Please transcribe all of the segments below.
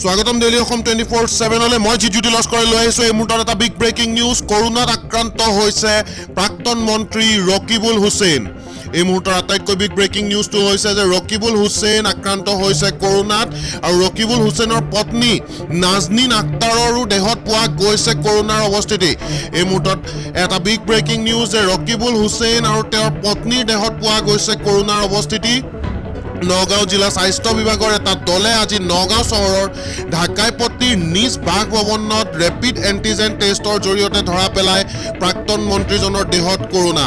স্বাগতম দিল্লী অসম 24/7 মই জিজুটি লস্কৰে লৈ আহিছোঁ এই মুহূৰ্তত এটা বিগ ব্ৰেকিং নিউজ কৰোনাত আক্ৰান্ত হৈছে প্ৰাক্তন মন্ত্ৰী ৰকিবুল হুছেইন এই মুহূৰ্তৰ আটাইতকৈ বিগ ব্ৰেকিং নিউজটো হৈছে যে ৰকিবুল হুছেইন আক্ৰান্ত হৈছে কৰোনাত আৰু ৰকিবুল হুছেইনৰ পত্নী নাজনীন আক্তাৰৰো দেহত পোৱা গৈছে কৰোনাৰ অৱস্থিতি এই মুহূৰ্তত এটা বিগ ব্ৰেকিং নিউজ যে ৰকিবুল হুছেইন আৰু তেওঁৰ পত্নীৰ দেহত পোৱা গৈছে কৰোনাৰ অৱস্থিতি নগাঁও জিলা স্বাস্থ্য বিভাগৰ এটা দলে আজি নগাঁও চহৰৰ ঢাকাইপট্টিৰ নিজ বাসভৱনত ৰেপিড এণ্টিজেন টেষ্টৰ জৰিয়তে ধৰা পেলাই প্ৰাক্তন মন্ত্ৰীজনৰ দেহত কৰোনা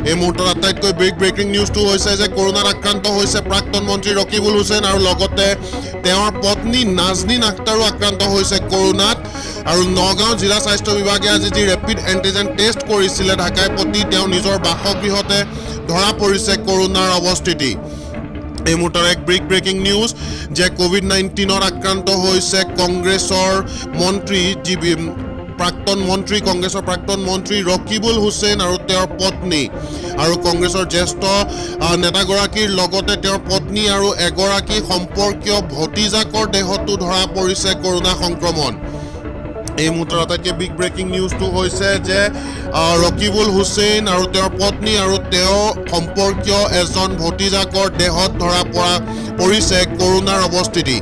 এই মুহূৰ্তত আটাইতকৈ বিগ ব্ৰেকিং নিউজটো হৈছে যে কৰোনাত আক্ৰান্ত হৈছে প্ৰাক্তন মন্ত্ৰী ৰকিবুল হুছেইন আৰু লগতে তেওঁৰ পত্নী নাজনীন আক্তাৰো আক্ৰান্ত হৈছে কৰোনাত আৰু নগাঁও জিলা স্বাস্থ্য বিভাগে আজি যি ৰেপিড এণ্টিজেন টেষ্ট কৰিছিলে ঢাকাইপট্টি তেওঁ নিজৰ বাসগৃহতে ধৰা পৰিছে কৰোনাৰ অৱস্থিতি এই মুহূৰ্তৰ এক বিগ ব্ৰেকিং নিউজ যে কোভিড-19ত আক্ৰান্ত হৈছে কংগ্ৰেছৰ মন্ত্ৰী কংগ্ৰেছৰ প্ৰাক্তন মন্ত্ৰী ৰকিবুল হুছেইন আৰু তেওঁৰ পত্নী আৰু কংগ্ৰেছৰ জ্যেষ্ঠ নেতাগৰাকীৰ লগতে তেওঁৰ পত্নী আৰু এগৰাকী সম্পৰ্কীয় ভতিজাকৰ দেহতো ধৰা পৰিছে কৰোনা সংক্ৰমণ এই মুহূৰ্তৰ আটাইতকৈ বিগ ব্ৰেকিং নিউজটো হৈছে যে ৰকিবুল হুছেইন আৰু তেওঁৰ পত্নী আৰু তেওঁ সম্পৰ্কীয় এজন ভতিজাকৰ দেহত ধৰা পৰিছে কৰোনাৰ অৱস্থিতি